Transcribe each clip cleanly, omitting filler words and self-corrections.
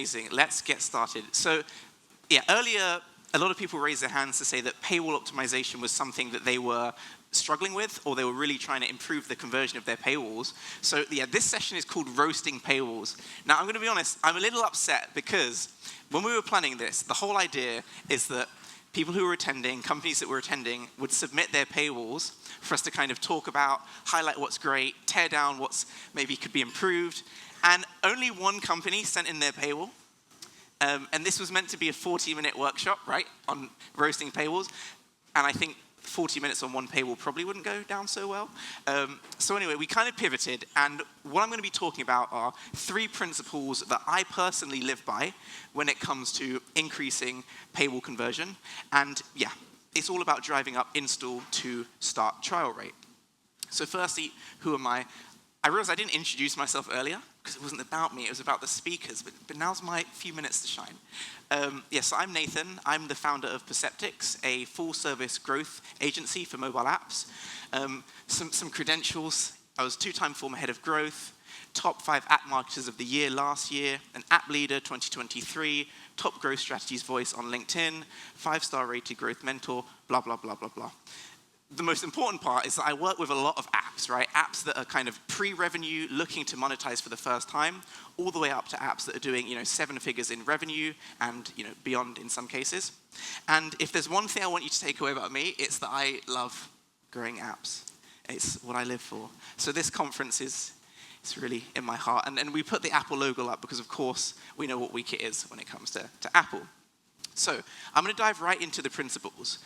Amazing. Let's get started. So, yeah, earlier, a lot of people raised their hands to say that paywall optimization was something that they were struggling with, or they were really trying to improve the conversion of their paywalls. So, yeah, this session is called Roasting Paywalls. Now, I'm going to be honest, I'm a little upset because when we were planning this, the whole idea is that people who were attending, companies that were attending, would submit their paywalls for us to kind of talk about, highlight what's great, tear down what's maybe could be improved. And only one company sent in their paywall. And this was meant to be a 40-minute workshop, right, on roasting paywalls. And I think 40 minutes on one paywall probably wouldn't go down so well. So anyway, we kind of pivoted. And what I'm going to be talking about are 3 principles that I personally live by when it comes to increasing paywall conversion. And yeah, it's all about driving up install to start trial rate. So firstly, who am I? I realized I didn't introduce myself earlier because it wasn't about me, it was about the speakers, but now's my few minutes to shine. Yes, I'm Nathan. I'm the founder of Perceptycs, a full-service growth agency for mobile apps. Some credentials: I was 2-time former head of growth, top 5 app marketers of the year last year, an app leader 2023, top growth strategies voice on LinkedIn, 5-star rated growth mentor, blah, blah, blah, blah, blah. The most important part is that I work with a lot of apps, right? Apps that are kind of pre-revenue, looking to monetize for the first time, all the way up to apps that are doing, 7 figures in revenue and, beyond in some cases. And if there's one thing I want you to take away about me, it's that I love growing apps. It's what I live for. So this conference it's really in my heart. And we put the Apple logo up because, of course, we know what week it is when it comes to Apple. So I'm going to dive right into the principles.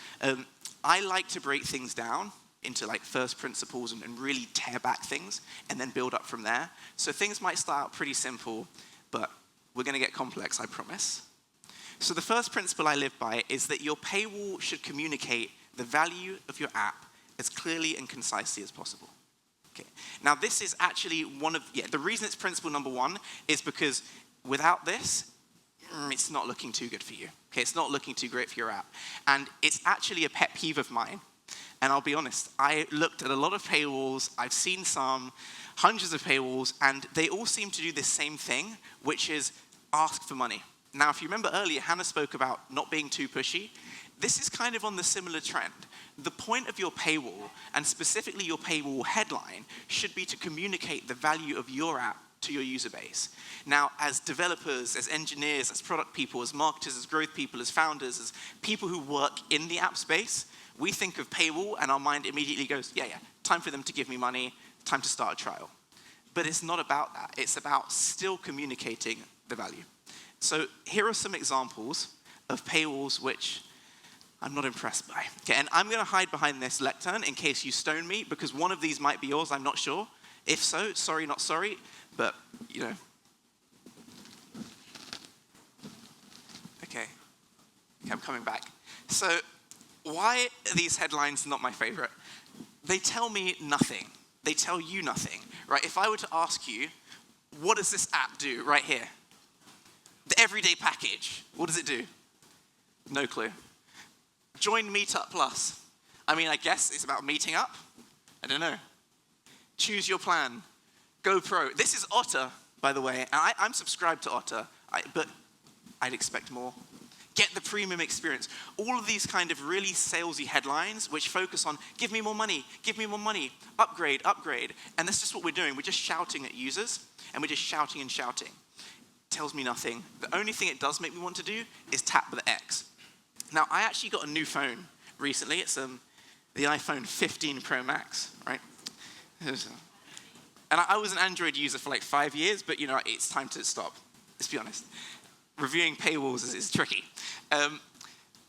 I like to break things down into first principles and really tear back things and then build up from there. So things might start out pretty simple, but we're going to get complex, I promise. So the first principle I live by is that your paywall should communicate the value of your app as clearly and concisely as possible. Okay. Now this is actually the reason it's principle number 1 is because without this, it's not looking too good for you. Okay, it's not looking too great for your app. And it's actually a pet peeve of mine. And I'll be honest, I looked at a lot of paywalls, I've seen some, hundreds of paywalls, and they all seem to do the same thing, which is ask for money. Now, if you remember earlier, Hannah spoke about not being too pushy. This is kind of on the similar trend. The point of your paywall, and specifically your paywall headline, should be to communicate the value of your app to your user base. Now, as developers, as engineers, as product people, as marketers, as growth people, as founders, as people who work in the app space, we think of paywall and our mind immediately goes, yeah, time for them to give me money, time to start a trial. But it's not about that. It's about still communicating the value. So here are some examples of paywalls which I'm not impressed by. Okay, and I'm going to hide behind this lectern in case you stone me, because one of these might be yours, I'm not sure. If so, sorry, not sorry. But, Okay, I'm coming back. So, why are these headlines not my favorite? They tell me nothing. They tell you nothing, right? If I were to ask you, what does this app do right here? The everyday package, what does it do? No clue. Join Meetup Plus. I guess it's about meeting up. I don't know. Choose your plan. GoPro. This is Otter, by the way. And I'm subscribed to Otter, but I'd expect more. Get the premium experience. All of these kind of really salesy headlines which focus on, give me more money, upgrade, upgrade. And that's just what we're doing. We're just shouting at users, and we're just shouting and shouting. It tells me nothing. The only thing it does make me want to do is tap the X. Now, I actually got a new phone recently. It's the iPhone 15 Pro Max, right? And I was an Android user for 5 years, but it's time to stop. Let's be honest. Reviewing paywalls is tricky.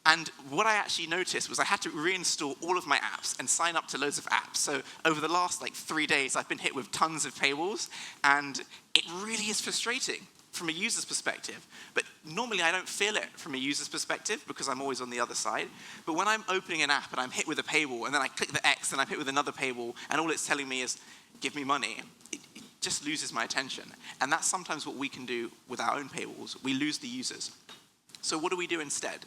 And what I actually noticed was I had to reinstall all of my apps and sign up to loads of apps. So over the last 3 days, I've been hit with tons of paywalls, and it really is frustrating from a user's perspective. But normally I don't feel it from a user's perspective because I'm always on the other side. But when I'm opening an app and I'm hit with a paywall, and then I click the X and I'm hit with another paywall, and all it's telling me is, give me money, it just loses my attention. And that's sometimes what we can do with our own paywalls. We lose the users. So what do we do instead?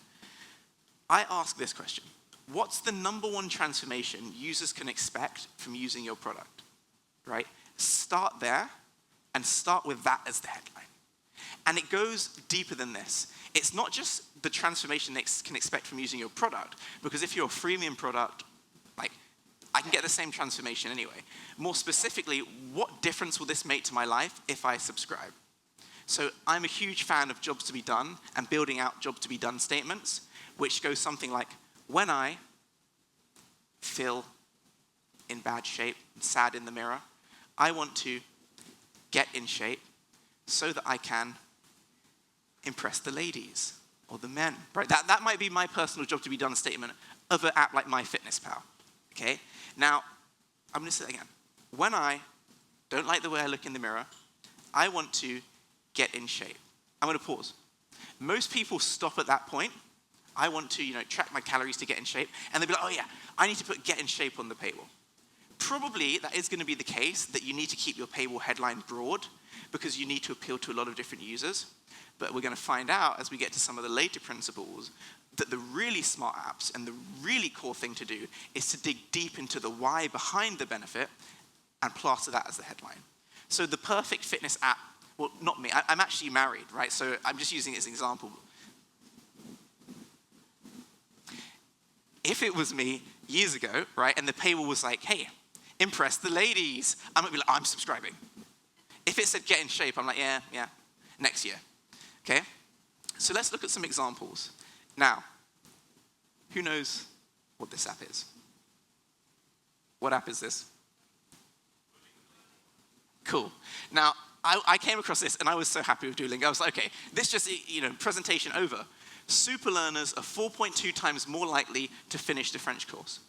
I ask this question. What's the number 1 transformation users can expect from using your product, right? Start there and start with that as the headline. And it goes deeper than this. It's not just the transformation they can expect from using your product, because if you're a freemium product, like, I can get the same transformation anyway. More specifically, what difference will this make to my life if I subscribe? So I'm a huge fan of jobs to be done and building out job to be done statements, which goes something like, when I feel in bad shape, sad in the mirror, I want to get in shape so that I can impress the ladies or the men, right? That might be my personal job to be done statement of an app like MyFitnessPal, okay? Now, I'm gonna say that again. When I don't like the way I look in the mirror, I want to get in shape. I'm gonna pause. Most people stop at that point. I want to, track my calories to get in shape, and they'll be like, oh yeah, I need to put get in shape on the paywall. Probably that is gonna be the case that you need to keep your paywall headline broad because you need to appeal to a lot of different users. But we're gonna find out as we get to some of the later principles that the really smart apps and the really core thing to do is to dig deep into the why behind the benefit and plaster that as the headline. So the perfect fitness app, well, not me, I'm actually married, right? So I'm just using it as an example. If it was me years ago, right, and the paywall was like, hey, impress the ladies, I'm gonna be like, I'm subscribing. If it said get in shape, I'm like, yeah, next year, okay? So let's look at some examples. Now, who knows what this app is? What app is this? Cool. Now, I came across this and I was so happy with Duolingo. I was like, okay, this just, presentation over. Super learners are 4.2 times more likely to finish the French course.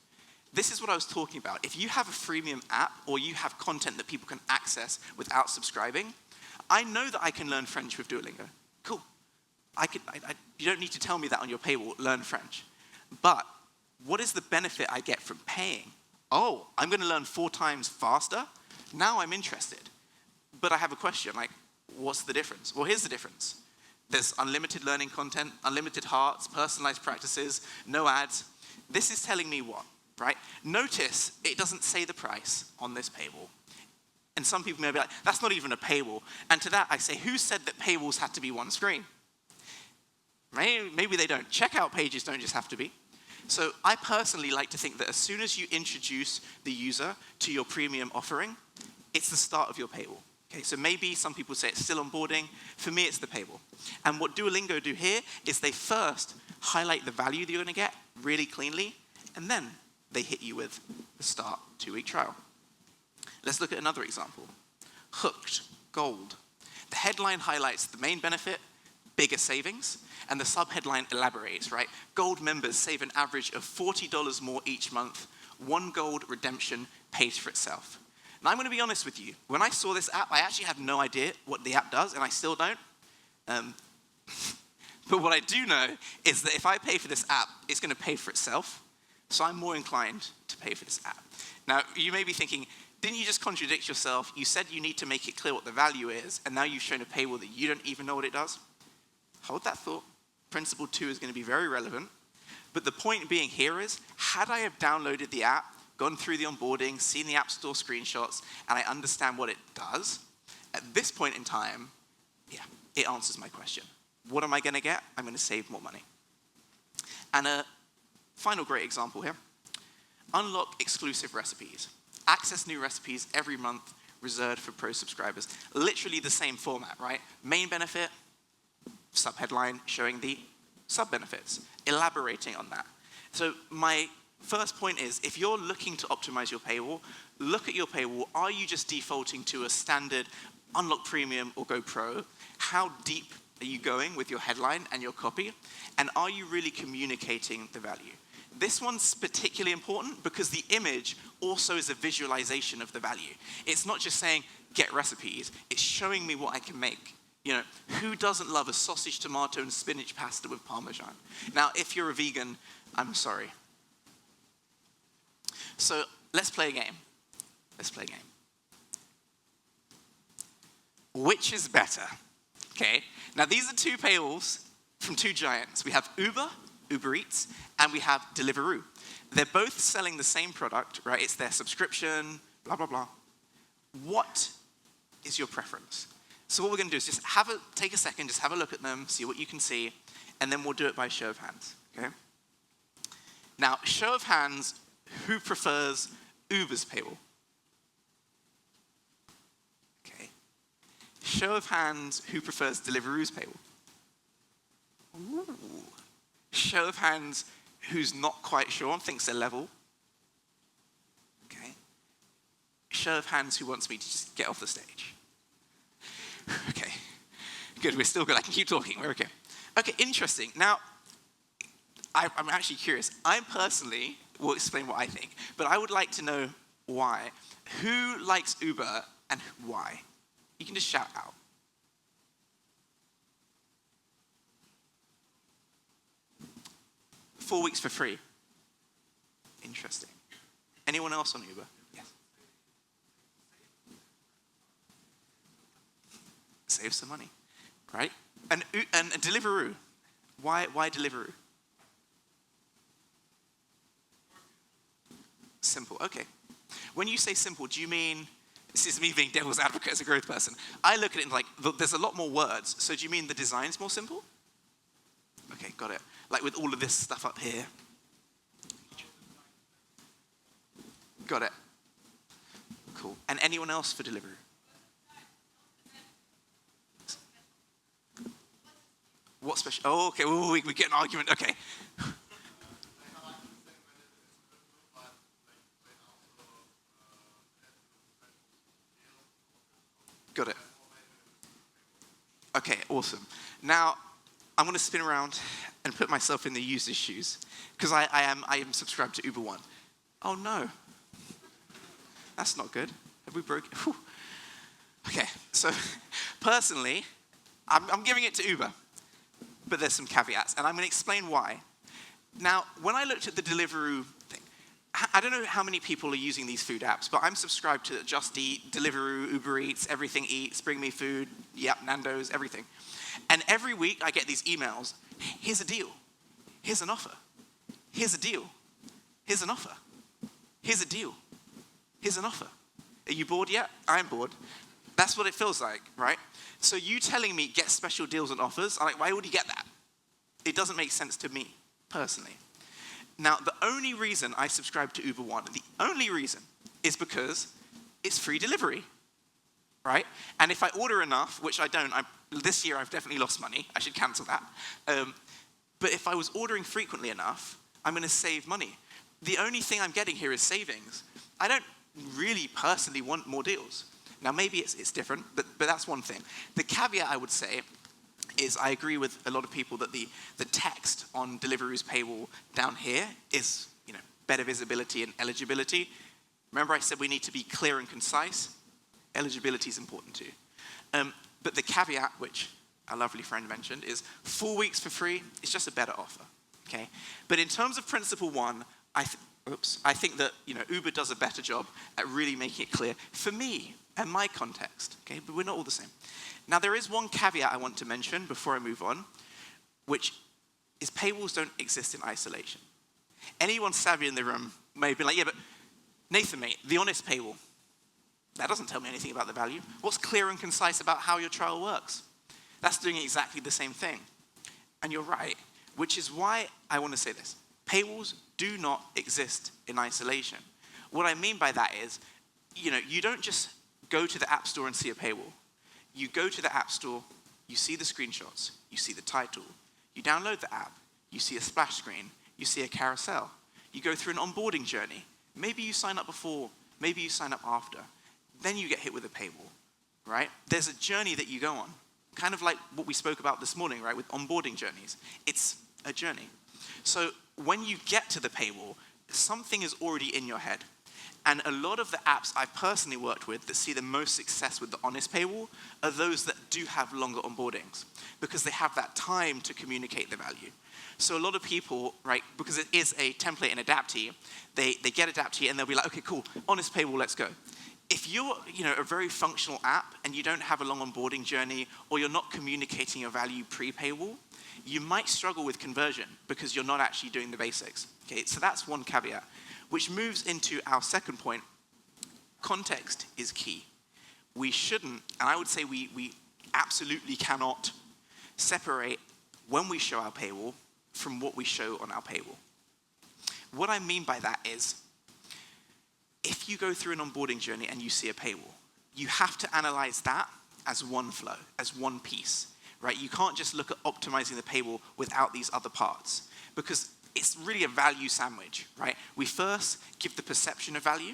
This is what I was talking about. If you have a freemium app or you have content that people can access without subscribing, I know that I can learn French with Duolingo. Cool. You don't need to tell me that on your paywall, learn French. But what is the benefit I get from paying? Oh, I'm going to learn 4 times faster? Now I'm interested. But I have a question, like, what's the difference? Well, here's the difference. There's unlimited learning content, unlimited hearts, personalized practices, no ads. This is telling me what, right? Notice it doesn't say the price on this paywall. And some people may be like, that's not even a paywall. And to that I say, who said that paywalls had to be one screen? Maybe they don't. Checkout pages don't just have to be. So I personally like to think that as soon as you introduce the user to your premium offering, it's the start of your paywall. Okay, so maybe some people say it's still onboarding. For me, it's the paywall. And what Duolingo do here is they first highlight the value that you're going to get really cleanly, and then they hit you with the start 2-week trial. Let's look at another example. Hooked, gold. The headline highlights the main benefit, bigger savings, and the subheadline elaborates, right? Gold members save an average of $40 more each month. 1 gold redemption pays for itself. Now, I'm going to be honest with you. When I saw this app, I actually have no idea what the app does, and I still don't. But what I do know is that if I pay for this app, it's going to pay for itself. So I'm more inclined to pay for this app. Now, you may be thinking, didn't you just contradict yourself? You said you need to make it clear what the value is, and now you've shown a paywall that you don't even know what it does? Hold that thought. Principle 2 is going to be very relevant. But the point being here is, had I have downloaded the app, gone through the onboarding, seen the App Store screenshots, and I understand what it does, at this point in time, it answers my question. What am I going to get? I'm going to save more money. And a final great example here. Unlock exclusive recipes. Access new recipes every month, reserved for pro subscribers. Literally the same format, right? Main benefit, subheadline showing the sub-benefits, elaborating on that. So my first point is, if you're looking to optimize your paywall, look at your paywall. Are you just defaulting to a standard Unlock Premium or Go Pro? How deep are you going with your headline and your copy? And are you really communicating the value? This one's particularly important because the image also is a visualization of the value. It's not just saying, get recipes. It's showing me what I can make. Who doesn't love a sausage, tomato, and spinach pasta with Parmesan? Now, if you're a vegan, I'm sorry. So let's play a game. Which is better? Okay. Now, these are 2 paywalls from 2 giants. We have Uber Eats, and we have Deliveroo. They're both selling the same product, right? It's their subscription, blah, blah, blah. What is your preference? So what we're going to do is just take a second, just have a look at them, see what you can see, and then we'll do it by show of hands, okay? Now, show of hands, who prefers Uber's paywall? Okay. Show of hands, who prefers Deliveroo's paywall? Ooh. Show of hands, who's not quite sure and thinks they're level? Okay. Show of hands, who wants me to just get off the stage? Okay. Good, we're still good. I can keep talking. We're okay. Okay, interesting. Now, I'm actually curious. I personally will explain what I think, but I would like to know why. Who likes Uber and why? You can just shout out. $4 weeks for free. Interesting. Anyone else on Uber? Yes. Save some money, right? And Deliveroo. Why Deliveroo? Simple, okay. When you say simple, do you mean, this is me being devil's advocate as a growth person, I look at it and like, there's a lot more words, so do you mean the design's more simple? Okay, got it. Like with all of this stuff up here. Got it. Cool. And anyone else for Deliveroo? What special? Oh, okay, ooh, we get an argument, okay. Got it. Okay, awesome. Now, I'm going to spin around and put myself in the user's shoes because I am subscribed to Uber One. Oh no, that's not good. Have we broken? Whew. Okay, so personally, I'm giving it to Uber, but there's some caveats, and I'm going to explain why. Now, when I looked at the Deliveroo thing, I don't know how many people are using these food apps, but I'm subscribed to Just Eat, Deliveroo, Uber Eats, Everything Eats, Bring Me Food, yep, Nando's, everything. And every week I get these emails, here's a deal, here's an offer, here's a deal, here's an offer, here's a deal, here's an offer. Are you bored yet? I'm bored. That's what it feels like, right? So you telling me get special deals and offers, I'm like, why would you get that? It doesn't make sense to me, personally. Now, the only reason I subscribe to Uber One, the only reason, is because it's free delivery, right? And if I order enough, which I don't, this year I've definitely lost money, I should cancel that. But if I was ordering frequently enough, I'm going to save money. The only thing I'm getting here is savings. I don't really personally want more deals. Now, maybe it's different, but that's one thing. The caveat I would say is I agree with a lot of people that the text on Deliveroo's paywall down here is, better visibility and eligibility. Remember I said we need to be clear and concise? Eligibility is important too. But the caveat, which our lovely friend mentioned, is 4 weeks for free. It's just a better offer, okay? But in terms of principle one, I think that Uber does a better job at really making it clear for me and my context, okay? But we're not all the same. Now, there is one caveat I want to mention before I move on, which is paywalls don't exist in isolation. Anyone savvy in the room may be like, yeah, but Nathan, mate, the honest paywall, that doesn't tell me anything about the value. What's clear and concise about how your trial works? That's doing exactly the same thing. And you're right, which is why I want to say this. Paywalls do not exist in isolation. What I mean by that is, you don't just go to the App Store and see a paywall. You go to the App Store, you see the screenshots, you see the title, you download the app, you see a splash screen, you see a carousel, you go through an onboarding journey. Maybe you sign up before, maybe you sign up after. Then you get hit with a paywall, right? There's a journey that you go on, kind of like what we spoke about this morning, right, with onboarding journeys. It's a journey. So when you get to the paywall, something is already in your head. And a lot of the apps I've personally worked with that see the most success with the honest paywall are those that do have longer onboardings because they have that time to communicate the value. So a lot of people, right, because it is a template in Adapty, they get Adapty and they'll be like, okay, cool, honest paywall, let's go. If you're a very functional app and you don't have a long onboarding journey or you're not communicating your value pre-paywall, you might struggle with conversion because you're not actually doing the basics. Okay, so that's one caveat. Which moves into our second point. Context is key. We shouldn't, and I would say we absolutely cannot separate when we show our paywall from what we show on our paywall. What I mean by that is, if you go through an onboarding journey and you see a paywall, you have to analyze that as one flow, as one piece, right? You can't just look at optimizing the paywall without these other parts, because it's really a value sandwich, right? We first give the perception of value.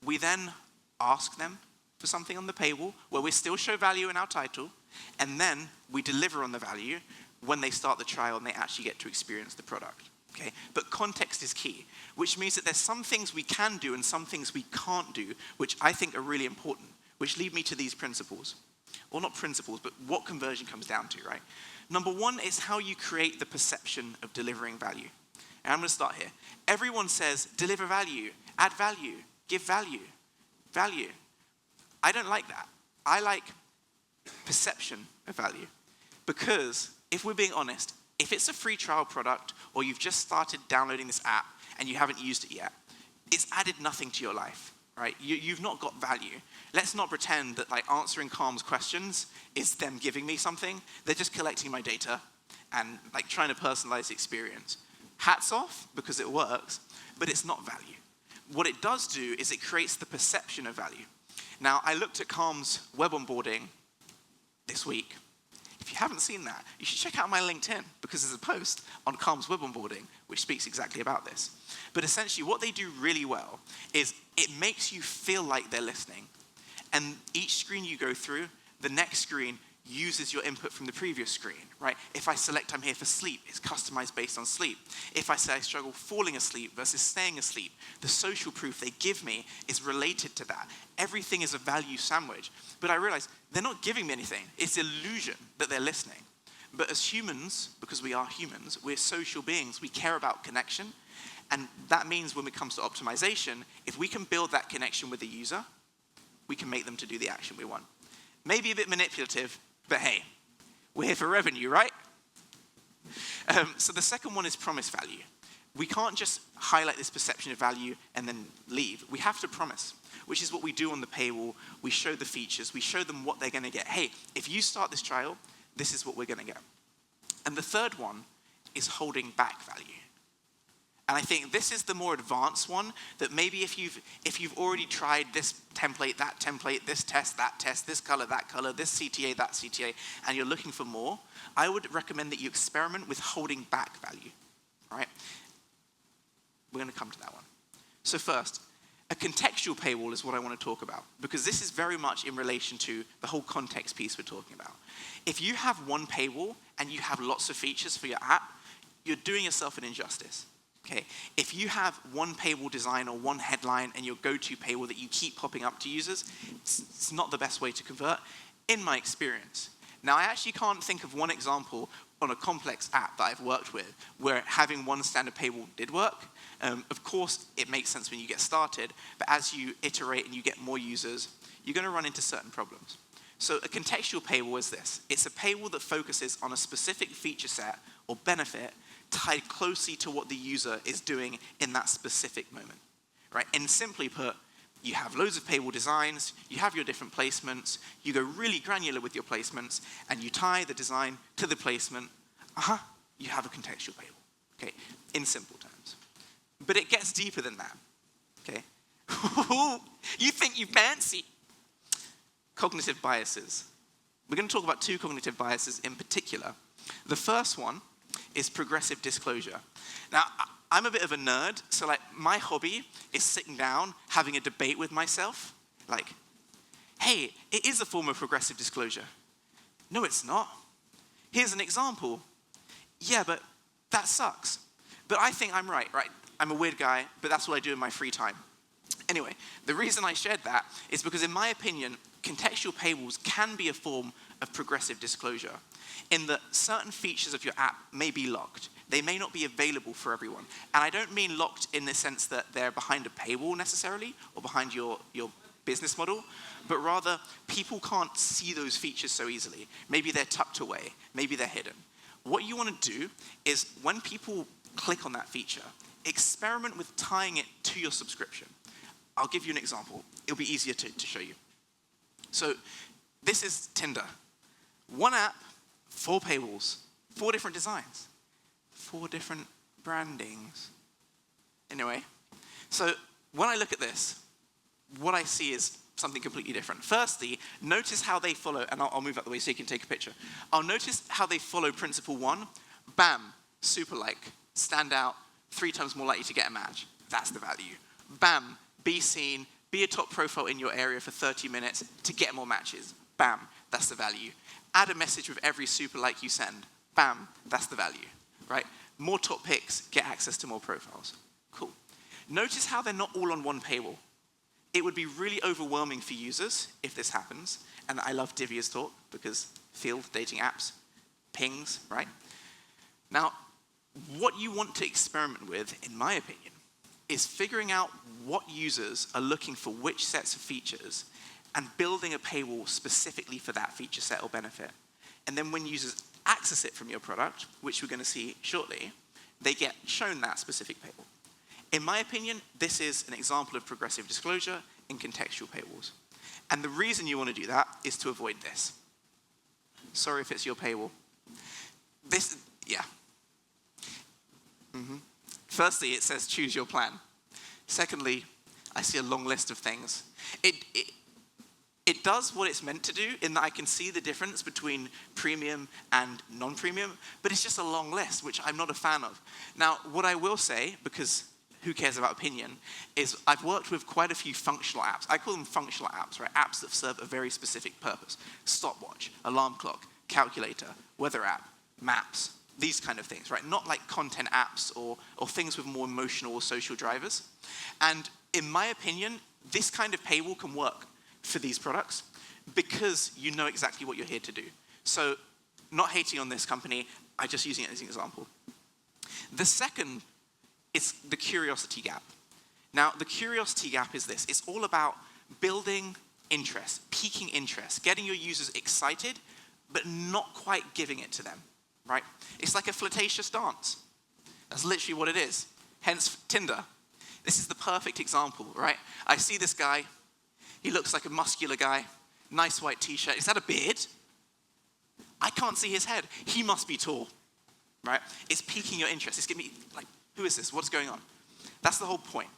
We then ask them for something on the paywall where we still show value in our title, and then we deliver on the value when they start the trial and they actually get to experience the product. Okay? But context is key, which means that there's some things we can do and some things we can't do, which I think are really important, which lead me to these principles. Or not principles, but what conversion comes down to, right? Number one is how you create the perception of delivering value. And I'm going to start here. Everyone says, deliver value, add value, give value, value. I don't like that. I like perception of value. Because if we're being honest, if it's a free trial product or you've just started downloading this app and you haven't used it yet, it's added nothing to your life, right? You've not got value. Let's not pretend that like answering Calm's questions is them giving me something. They're just collecting my data and like trying to personalize the experience. Hats off, because it works, but it's not value. What it does do is it creates the perception of value. Now, I looked at Calm's web onboarding this week. If you haven't seen that, you should check out my LinkedIn, because there's a post on Calm's web onboarding which speaks exactly about this. But essentially, what they do really well is it makes you feel like they're listening. And each screen you go through, the next screen uses your input from the previous screen, right? If I select I'm here for sleep, it's customized based on sleep. If I say I struggle falling asleep versus staying asleep, the social proof they give me is related to that. Everything is a value sandwich. But I realize they're not giving me anything. It's illusion that they're listening. But as humans, because we are humans, we're social beings. We care about connection. And that means when it comes to optimization, if we can build that connection with the user, we can make them to do the action we want. Maybe a bit manipulative, but hey, we're here for revenue, right? So the second one is promise value. We can't just highlight this perception of value and then leave. We have to promise, which is what we do on the paywall. We show the features. We show them what they're going to get. Hey, if you start this trial, this is what we're going to get. And the third one is holding back value. And I think this is the more advanced one, that maybe if you've already tried this template, this test, this color, this CTA, that CTA, and you're looking for more, I would recommend that you experiment with holding back value, right? We're going to come to that one. So first, a contextual paywall is what I want to talk about, because this is very much in relation to the whole context piece we're talking about. If you have one paywall and you have lots of features for your app, you're doing yourself an injustice. Okay, if you have one paywall design or one headline and your go-to paywall that you keep popping up to users, it's not the best way to convert, in my experience. Now, I actually can't think of one example on a complex app that I've worked with where having one standard paywall did work. Of course, it makes sense when you get started, but as you iterate and you get more users, you're going to run into certain problems. So a contextual paywall is this. It's a paywall that focuses on a specific feature set or benefit tied closely to what the user is doing in that specific moment, right? And simply put, you have loads of paywall designs, you have your different placements, you go really granular with your placements, and you tie the design to the placement. You have a contextual paywall, okay? In simple terms. But it gets deeper than that, okay? You think you fancy. Cognitive biases. We're going to talk about two cognitive biases in particular. The first one is progressive disclosure. Now, I'm a bit of a nerd, so like my hobby is sitting down, having a debate with myself, like, hey, it is a form of progressive disclosure. No, it's not. Here's an example. Yeah, but that sucks. But I think I'm right? I'm a weird guy, but that's what I do in my free time. Anyway, the reason I shared that is because in my opinion, contextual paywalls can be a form of progressive disclosure, in that certain features of your app may be locked. They may not be available for everyone. And I don't mean locked in the sense that they're behind a paywall necessarily, or behind your business model, but rather people can't see those features so easily. Maybe they're tucked away, maybe they're hidden. What you want to do is when people click on that feature, experiment with tying it to your subscription. I'll give you an example. It'll be easier to show you. So this is Tinder. One app, 4 paywalls, 4 different designs, 4 different brandings. Anyway, so when I look at this, what I see is something completely different. Firstly, notice how they follow, and I'll move out the way so you can take a picture. I'll notice how they follow principle 1. Bam, super like, stand out, 3 times more likely to get a match. That's the value. Bam, be seen, be a top profile in your area for 30 minutes to get more matches. Bam, that's the value. Add a message with every super like you send. Bam, that's the value, right? More top picks, get access to more profiles. Cool. Notice how they're not all on one paywall. It would be really overwhelming for users if this happens, and I love Divya's talk because field dating apps, pings, right? Now, what you want to experiment with, in my opinion, is figuring out what users are looking for which sets of features and building a paywall specifically for that feature set or benefit. And then when users access it from your product, which we're going to see shortly, they get shown that specific paywall. In my opinion, this is an example of progressive disclosure in contextual paywalls. And the reason you want to do that is to avoid this. Sorry if it's your paywall. This, yeah. Firstly, it says choose your plan. Secondly, I see a long list of things. It does what it's meant to do in that I can see the difference between premium and non-premium, but it's just a long list, which I'm not a fan of. Now, what I will say, because who cares about opinion, is I've worked with quite a few functional apps. I call them functional apps, right? Apps that serve a very specific purpose. Stopwatch, alarm clock, calculator, weather app, maps, these kind of things, right? Not like content apps or things with more emotional or social drivers. And in my opinion, this kind of paywall can work for these products because you know exactly what you're here to do. So not hating on this company, I'm just using it as an example. The second is the curiosity gap. Now, the curiosity gap is this. It's all about building interest, piquing interest, getting your users excited, but not quite giving it to them, right? It's like a flirtatious dance. That's literally what it is. Hence, Tinder. This is the perfect example, right? I see this guy. He looks like a muscular guy. Nice white t-shirt. Is that a beard? I can't see his head. He must be tall, right? It's piquing your interest. It's giving me, like, who is this? What's going on? That's the whole point.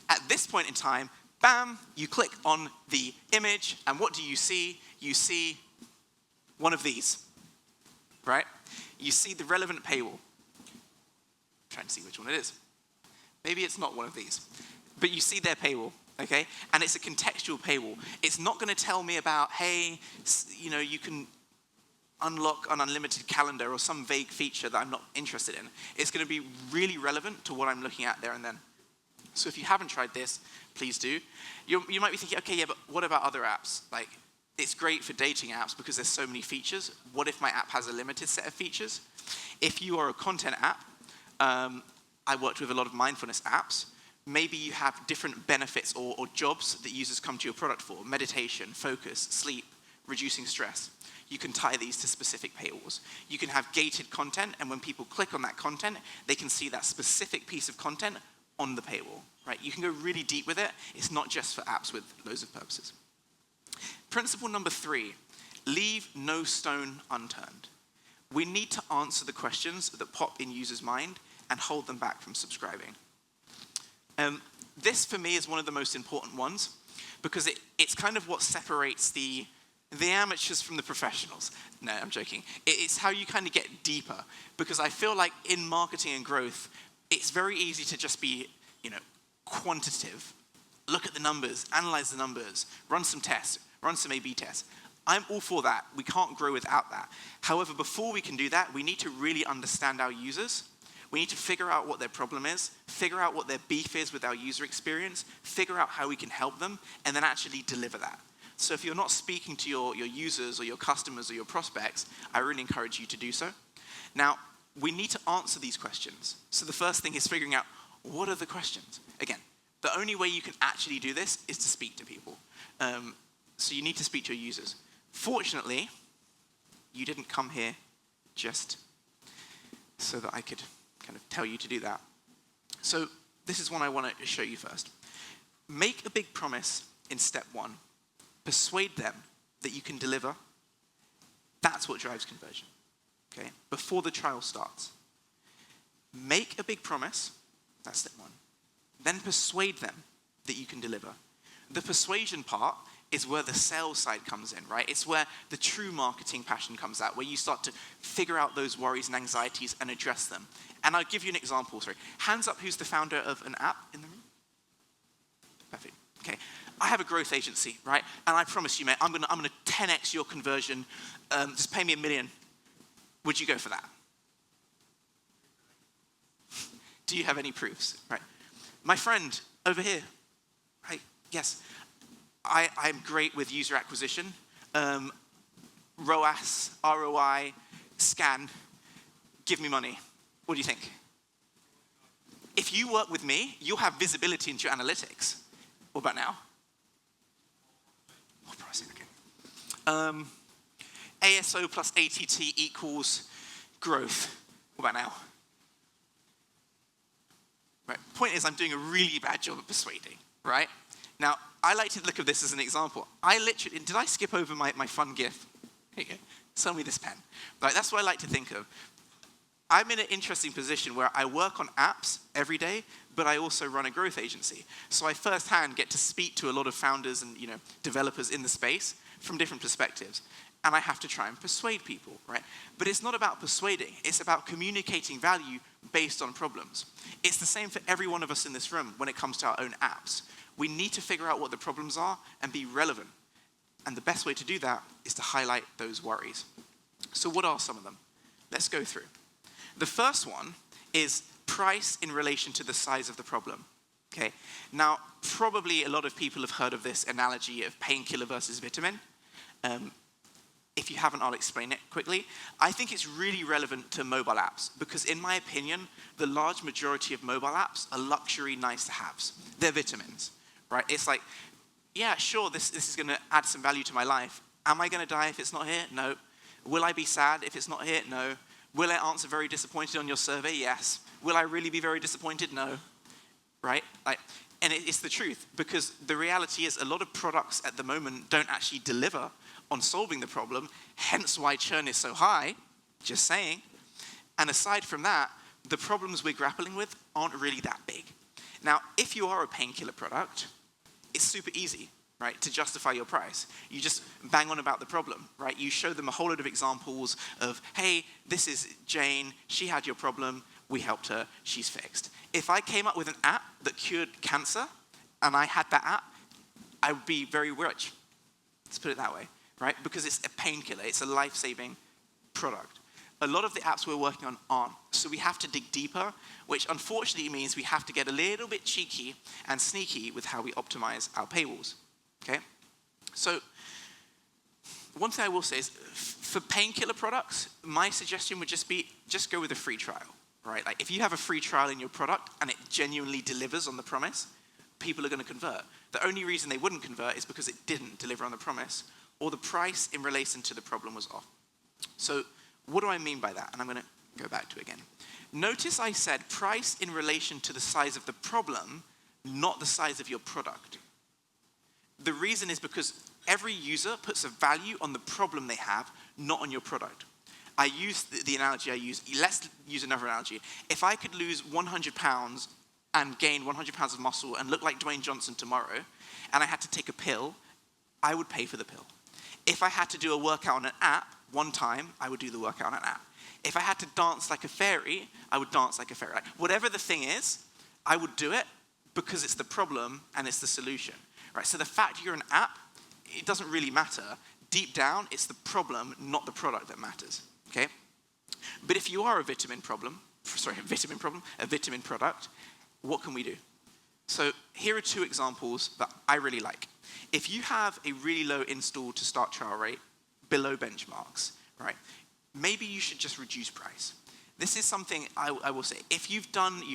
At this point in time, bam, you click on the image, and what do you see? You see one of these, right? You see the relevant paywall. I'm trying to see which one it is. Maybe it's not one of these, but you see their paywall, okay? And it's a contextual paywall. It's not going to tell me about, hey, you know, you can unlock an unlimited calendar or some vague feature that I'm not interested in. It's going to be really relevant to what I'm looking at there and then. So if you haven't tried this, please do. You might be thinking, okay, yeah, but what about other apps? Like, it's great for dating apps because there's so many features. What if my app has a limited set of features? If you are a content app, I worked with a lot of mindfulness apps. Maybe you have different benefits or jobs that users come to your product for. Meditation, focus, sleep, reducing stress. You can tie these to specific paywalls. You can have gated content, and when people click on that content, they can see that specific piece of content on the paywall, right? You can go really deep with it. It's not just for apps with loads of purposes. Principle number 3, leave no stone unturned. We need to answer the questions that pop in users' mind and hold them back from subscribing. This, for me, is one of the most important ones because it's kind of what separates the amateurs from the professionals. No, I'm joking. It's how you kind of get deeper because I feel like in marketing and growth, it's very easy to just be, quantitative. Look at the numbers, analyze the numbers, run some tests, run some A/B tests. I'm all for that. We can't grow without that. However, before we can do that, we need to really understand our users. We need to figure out what their problem is, figure out what their beef is with our user experience, figure out how we can help them, and then actually deliver that. So if you're not speaking to your users or your customers or your prospects, I really encourage you to do so. Now, we need to answer these questions. So the first thing is figuring out, what are the questions? Again, the only way you can actually do this is to speak to people. So you need to speak to your users. Fortunately, you didn't come here just so that I could kind of tell you to do that. So this is one I want to show you first. Make a big promise in step 1. Persuade them that you can deliver. That's what drives conversion, okay? Before the trial starts. Make a big promise, that's step one. Then persuade them that you can deliver. The persuasion part is where the sales side comes in, right? It's where the true marketing passion comes out, where you start to figure out those worries and anxieties and address them. And I'll give you an example, sorry. Hands up, who's the founder of an app in the room? Perfect, okay. I have a growth agency, right? And I promise you, mate, I'm gonna 10x your conversion. Just pay me $1 million. Would you go for that? Do you have any proofs, right? My friend over here, right? Yes, I'm great with user acquisition, ROAS, ROI, scan, give me money. What do you think? If you work with me, you'll have visibility into your analytics. What about now? More pricing, okay. ASO plus ATT equals growth. What about now? Right. Point is, I'm doing a really bad job at persuading, right? Now, I like to look at this as an example. Did I skip over my fun GIF? Here you go. Sell me this pen. Right, that's what I like to think of. I'm in an interesting position where I work on apps every day, but I also run a growth agency. So I firsthand get to speak to a lot of founders and developers in the space from different perspectives. And I have to try and persuade people, right? But it's not about persuading. It's about communicating value based on problems. It's the same for every one of us in this room when it comes to our own apps. We need to figure out what the problems are and be relevant. And the best way to do that is to highlight those worries. So what are some of them? Let's go through. The first one is price in relation to the size of the problem. Okay. Now, probably a lot of people have heard of this analogy of painkiller versus vitamin. If you haven't, I'll explain it quickly. I think it's really relevant to mobile apps because, in my opinion, the large majority of mobile apps are luxury nice-to-haves. They're vitamins, right? It's like, yeah, sure, this is going to add some value to my life. Am I going to die if it's not here? No. Will I be sad if it's not here? No. Will I answer very disappointed on your survey? Yes. Will I really be very disappointed? No. Right? And it's the truth because the reality is a lot of products at the moment don't actually deliver on solving the problem, hence why churn is so high, just saying. And aside from that, the problems we're grappling with aren't really that big. Now, if you are a painkiller product, it's super easy, right, to justify your price. You just bang on about the problem, right? You show them a whole lot of examples of, hey, this is Jane, she had your problem, we helped her, she's fixed. If I came up with an app that cured cancer, and I had that app, I would be very rich. Let's put it that way. Right? Because it's a painkiller, it's a life-saving product. A lot of the apps we're working on aren't, so we have to dig deeper, which unfortunately means we have to get a little bit cheeky and sneaky with how we optimize our paywalls, okay? So, one thing I will say is, for painkiller products, my suggestion would just be, just go with a free trial, right? Like, if you have a free trial in your product and it genuinely delivers on the promise, people are gonna convert. The only reason they wouldn't convert is because it didn't deliver on the promise, or the price in relation to the problem was off. So what do I mean by that? And I'm going to go back to it again. Notice I said price in relation to the size of the problem, not the size of your product. The reason is because every user puts a value on the problem they have, not on your product. I use the analogy I use. Let's use another analogy. If I could lose 100 pounds and gain 100 pounds of muscle and look like Dwayne Johnson tomorrow, and I had to take a pill, I would pay for the pill. If I had to do a workout on an app one time, I would do the workout on an app. If I had to dance like a fairy, I would dance like a fairy. Like, whatever the thing is, I would do it because it's the problem and it's the solution. Right? So the fact you're an app, it doesn't really matter. Deep down, it's the problem, not the product that matters. Okay? But if you are a vitamin product, what can we do? So here are two examples that I really like. If you have a really low install to start trial rate, below benchmarks, right, maybe you should just reduce price. This is something I will say. If you've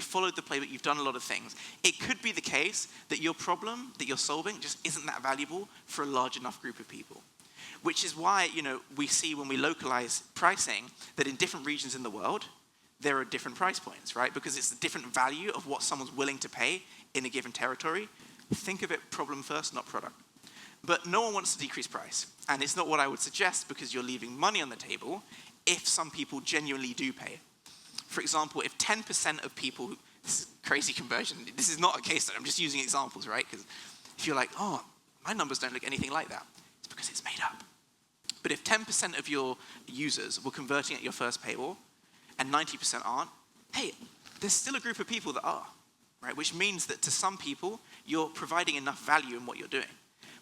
followed the playbook, you've done a lot of things, it could be the case that your problem that you're solving just isn't that valuable for a large enough group of people. Which is why, we see when we localize pricing that in different regions in the world, there are different price points, right? Because it's the different value of what someone's willing to pay in a given territory. Think of it problem first, not product. But no one wants to decrease price. And it's not what I would suggest because you're leaving money on the table if some people genuinely do pay. For example, if 10% of people, this is crazy conversion, this is not a case study, I'm just using examples, right? Because if you're like, oh, my numbers don't look anything like that, it's because it's made up. But if 10% of your users were converting at your first paywall and 90% aren't, hey, there's still a group of people that are, right? Which means that to some people, you're providing enough value in what you're doing.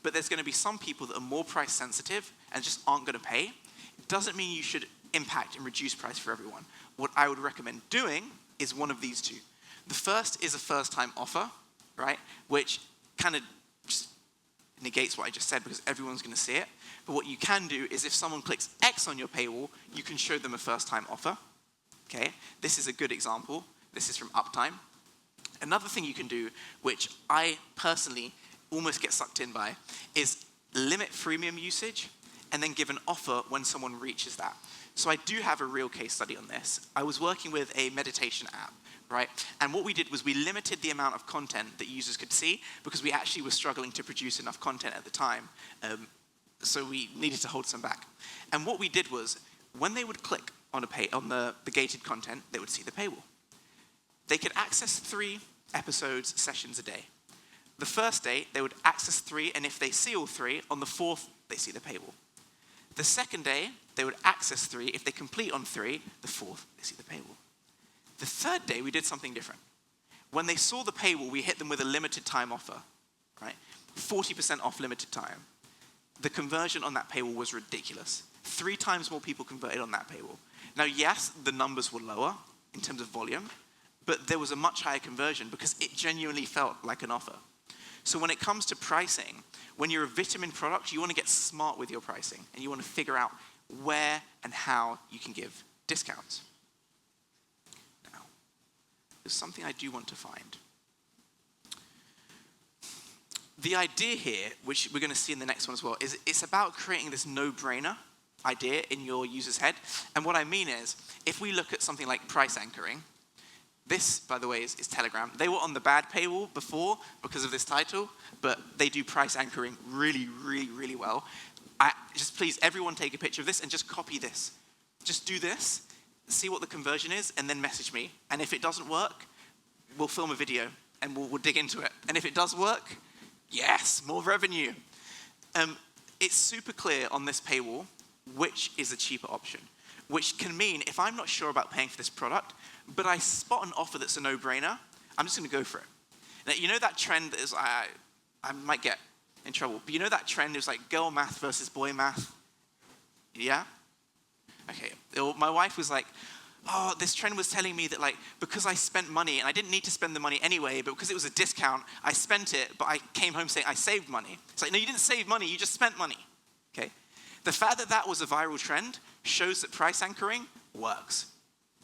But there's going to be some people that are more price sensitive and just aren't going to pay. It doesn't mean you should impact and reduce price for everyone. What I would recommend doing is one of these two. The first is a first-time offer, right? Which kind of just negates what I just said because everyone's going to see it. But what you can do is if someone clicks X on your paywall, you can show them a first-time offer. Okay? This is a good example. This is from Uptime. Another thing you can do, which I personally almost get sucked in by, is limit freemium usage and then give an offer when someone reaches that. So I do have a real case study on this. I was working with a meditation app, right? And what we did was we limited the amount of content that users could see because we actually were struggling to produce enough content at the time. So we needed to hold some back. And what we did was when they would click on the gated content, they would see the paywall. They could access 3 episodes, sessions a day. The first day, they would access 3, and if they see all 3, on the 4th, they see the paywall. The second day, they would access 3. If they complete on 3, the 4th, they see the paywall. The third day, we did something different. When they saw the paywall, we hit them with a limited time offer, right? 40% off limited time. The conversion on that paywall was ridiculous. 3 times more people converted on that paywall. Now, yes, the numbers were lower in terms of volume, but there was a much higher conversion because it genuinely felt like an offer. So when it comes to pricing, when you're a vitamin product, you want to get smart with your pricing, and you want to figure out where and how you can give discounts. Now, there's something I do want to find. The idea here, which we're going to see in the next one as well, is it's about creating this no-brainer idea in your user's head. And what I mean is, if we look at something like price anchoring, this, by the way, is Telegram. They were on the bad paywall before because of this title, but they do price anchoring really, really, really well. Just please, everyone take a picture of this and just copy this. Just do this, see what the conversion is, and then message me. And if it doesn't work, we'll film a video and we'll dig into it. And if it does work, yes, more revenue. It's super clear on this paywall which is a cheaper option, which can mean if I'm not sure about paying for this product, but I spot an offer that's a no-brainer, I'm just going to go for it. Now, you know that trend is, I might get in trouble, but you know that trend is like girl math versus boy math? Yeah? Okay. My wife was like, oh, this trend was telling me that like, because I spent money, and I didn't need to spend the money anyway, but because it was a discount, I spent it, but I came home saying I saved money. It's like, no, you didn't save money, you just spent money. Okay? The fact that that was a viral trend shows that price anchoring works.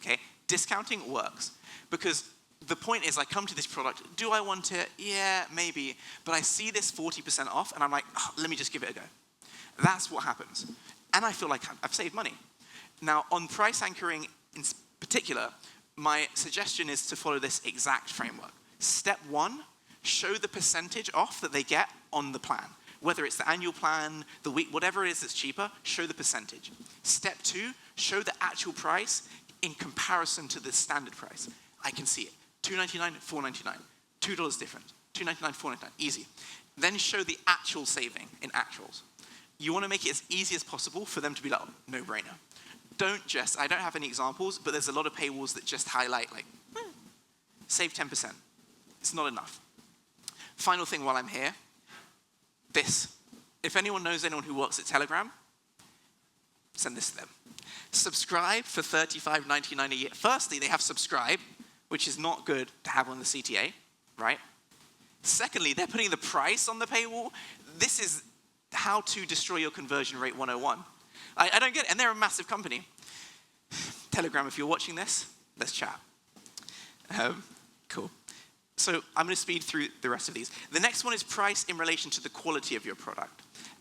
Okay? Discounting works. Because the point is, I come to this product, do I want it? Yeah, maybe. But I see this 40% off, and I'm like, oh, let me just give it a go. That's what happens. And I feel like I've saved money. Now, on price anchoring in particular, my suggestion is to follow this exact framework. Step 1, show the percentage off that they get on the plan. Whether it's the annual plan, the week, whatever it is that's cheaper, show the percentage. Step 2, show the actual price in comparison to the standard price. I can see it. $2.99, $4.99. $2 different. $2.99, $4.99. Easy. Then show the actual saving in actuals. You want to make it as easy as possible for them to be like, oh, no-brainer. I don't have any examples, but there's a lot of paywalls that just highlight like, save 10%. It's not enough. Final thing while I'm here, this. If anyone knows anyone who works at Telegram, send this to them. Subscribe for $35.99 a year. Firstly, they have subscribe, which is not good to have on the CTA, right? Secondly, they're putting the price on the paywall. This is how to destroy your conversion rate 101. I don't get it, and they're a massive company. Telegram, if you're watching this, let's chat. Cool. So I'm going to speed through the rest of these. The next one is price in relation to the quality of your product.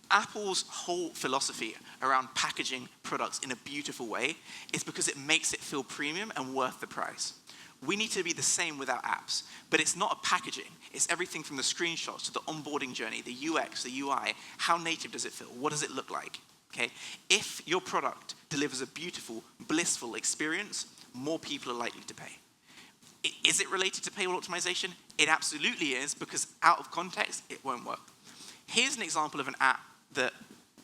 Apple's whole philosophy around packaging products in a beautiful way is because it makes it feel premium and worth the price. We need to be the same with our apps, but it's not a packaging. It's everything from the screenshots to the onboarding journey, the UX, the UI. How native does it feel? What does it look like? Okay? If your product delivers a beautiful, blissful experience, more people are likely to pay. Is it related to paywall optimization? It absolutely is, because out of context, it won't work. Here's an example of an app that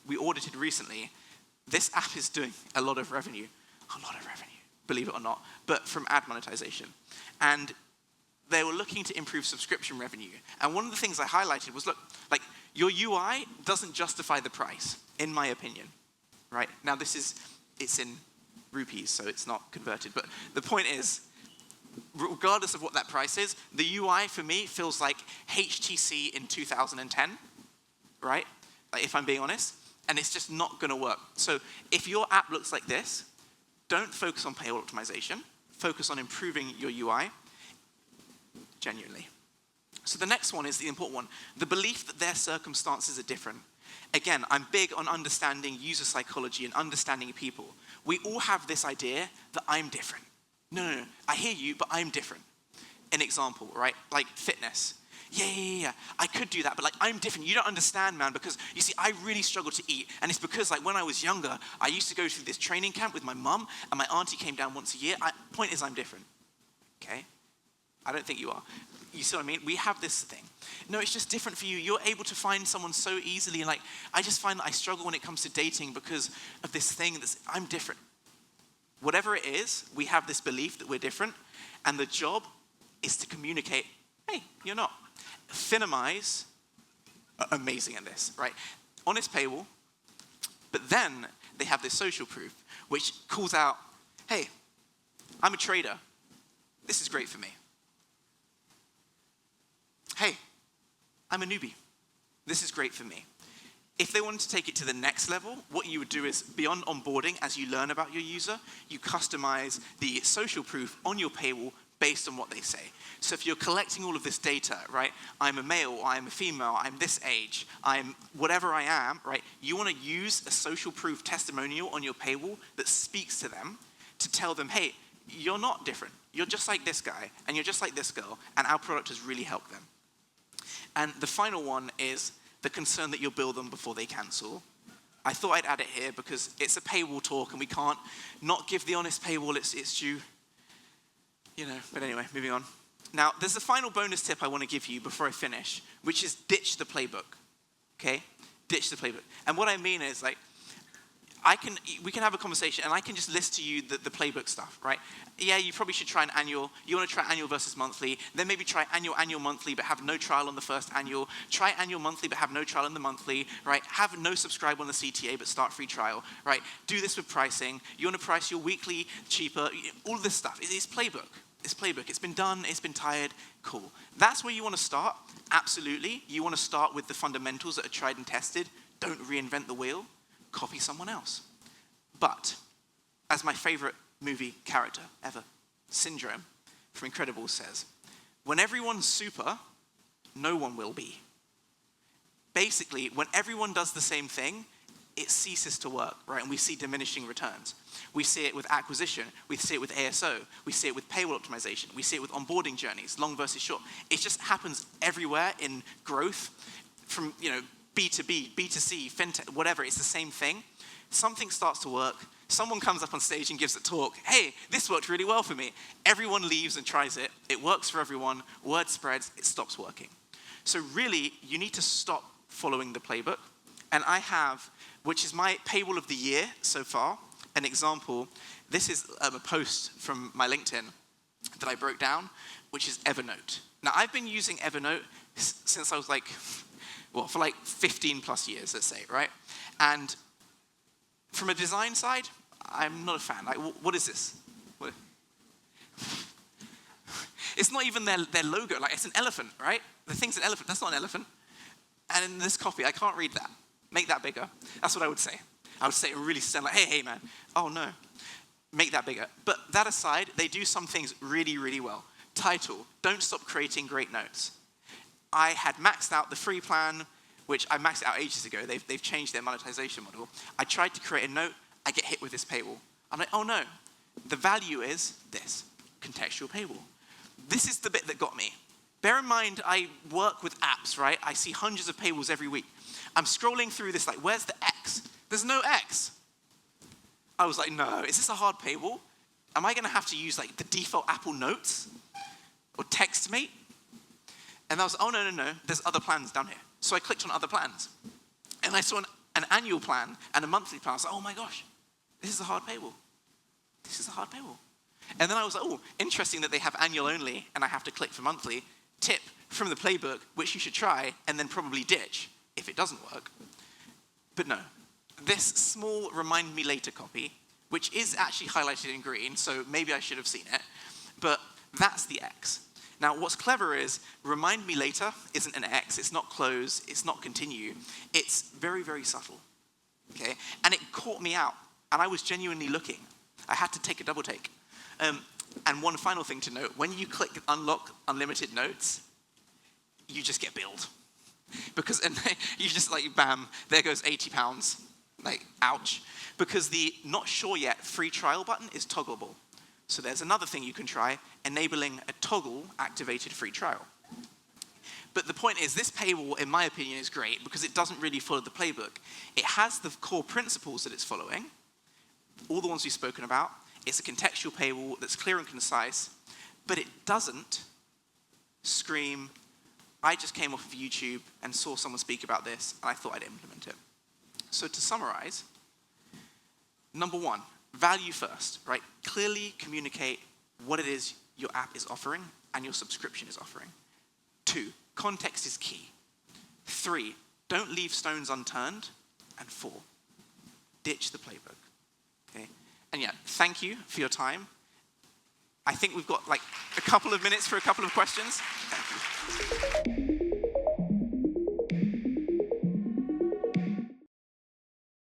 we audited recently. This app is doing a lot of revenue, believe it or not, but from ad monetization. And they were looking to improve subscription revenue. And one of the things I highlighted was, look, like, your UI doesn't justify the price, in my opinion, right? Now it's in rupees, so it's not converted, but the point is, regardless of what that price is, the UI for me feels like HTC in 2010, right? Like, if I'm being honest, and it's just not gonna work. So if your app looks like this, don't focus on paywall optimization, focus on improving your UI, genuinely. So the next one is the important one, the belief that their circumstances are different. Again, I'm big on understanding user psychology and understanding people. We all have this idea that I'm different. No, I hear you, but I'm different. An example, right? Like fitness. Yeah. I could do that, but like, I'm different. You don't understand, man, because you see, I really struggle to eat. And it's because like when I was younger, I used to go through this training camp with my mum, and my auntie came down once a year. Point is, I'm different. Okay? I don't think you are. You see what I mean? We have this thing. No, it's just different for you. You're able to find someone so easily. Like, I just find that I struggle when it comes to dating because of this thing that's, I'm different. Whatever it is, we have this belief that we're different, and the job is to communicate, hey, you're not. Finimize are amazing at this, right? Honest paywall, but then they have this social proof, which calls out, hey, I'm a trader. This is great for me. Hey, I'm a newbie. This is great for me. If they wanted to take it to the next level, what you would do is, beyond onboarding, as you learn about your user, you customize the social proof on your paywall based on what they say. So if you're collecting all of this data, right, I'm a male, I'm a female, I'm this age, I'm whatever I am, right, you want to use a social proof testimonial on your paywall that speaks to them to tell them, hey, you're not different. You're just like this guy, and you're just like this girl, and our product has really helped them. And the final one is the concern that you'll bill them before they cancel. I thought I'd add it here because it's a paywall talk, and we can't not give the honest paywall its due. But anyway, moving on. Now, there's a final bonus tip I want to give you before I finish, which is ditch the playbook, okay? Ditch the playbook. And what I mean is, like, we can have a conversation, and I can just list to you the playbook stuff, right? Yeah, you probably should try an annual. You want to try annual versus monthly. Then maybe try annual, monthly, but have no trial on the first annual. Try annual, monthly, but have no trial on the monthly, right? Have no subscribe on the CTA, but start free trial, right? Do this with pricing. You want to price your weekly cheaper. All of this stuff. It's playbook. It's playbook. It's been done. It's been tired. Cool. That's where you want to start. Absolutely. You want to start with the fundamentals that are tried and tested. Don't reinvent the wheel. Copy someone else. But, as my favorite movie character ever, Syndrome from Incredibles says, when everyone's super, no one will be. Basically, when everyone does the same thing, it ceases to work, right? And we see diminishing returns. We see it with acquisition. We see it with ASO. We see it with paywall optimization. We see it with onboarding journeys, long versus short. It just happens everywhere in growth from, B2B, B2C, fintech, whatever. It's the same thing. Something starts to work. Someone comes up on stage and gives a talk. Hey, this worked really well for me. Everyone leaves and tries it. It works for everyone. Word spreads. It stops working. So really, you need to stop following the playbook. And I have, which is my paywall of the year so far, an example. This is a post from my LinkedIn that I broke down, which is Evernote. Now, I've been using Evernote since I was for 15 plus years, let's say, right? And from a design side, I'm not a fan. Like, what is this? What? It's not even their logo. Like, it's an elephant, right? The thing's an elephant. That's not an elephant. And in this copy, I can't read that. Make that bigger. That's what I would say. I would say it really stand like, hey, man. Oh, no. Make that bigger. But that aside, they do some things really, really well. Title, don't stop creating great notes. I had maxed out the free plan, which I maxed out ages ago. They've changed their monetization model. I tried to create a note. I get hit with this paywall. I'm like, oh, no. The value is this. contextual paywall. This is the bit that got me. Bear in mind, I work with apps, right? I see hundreds of paywalls every week. I'm scrolling through this like, where's the X? There's no X. I was like, no, is this a hard paywall? Am I gonna have to use like the default Apple Notes or TextMate? And I was, oh, no, there's other plans down here. So I clicked on other plans. And I saw an annual plan and a monthly plan. I was like, oh my gosh, this is a hard paywall. This is a hard paywall. And then I was like, oh, interesting that they have annual only and I have to click for monthly. Tip from the playbook, which you should try and then probably ditch if it doesn't work. But no, this small remind me later copy, which is actually highlighted in green, so maybe I should have seen it, but that's the X. Now, what's clever is remind me later isn't an X, it's not close, it's not continue, it's very, very subtle, okay? And it caught me out, and I was genuinely looking. I had to take a double take. And one final thing to note, when you click unlock unlimited notes, you just get billed. Because and you just like, bam, there goes £80. Like, ouch. Because the not sure yet free trial button is toggleable. So there's another thing you can try, enabling a toggle activated free trial. But the point is, this paywall, in my opinion, is great because it doesn't really follow the playbook. It has the core principles that it's following, all the ones we've spoken about. It's a contextual paywall that's clear and concise, but it doesn't scream, I just came off of YouTube and saw someone speak about this, and I thought I'd implement it. So to summarize, number one, value first, right? Clearly communicate what it is your app is offering and your subscription is offering. 2, context is key. 3, don't leave stones unturned. And 4, ditch the playbook, okay? And yeah, thank you for your time. I think we've got like a couple of minutes for a couple of questions. Thank you.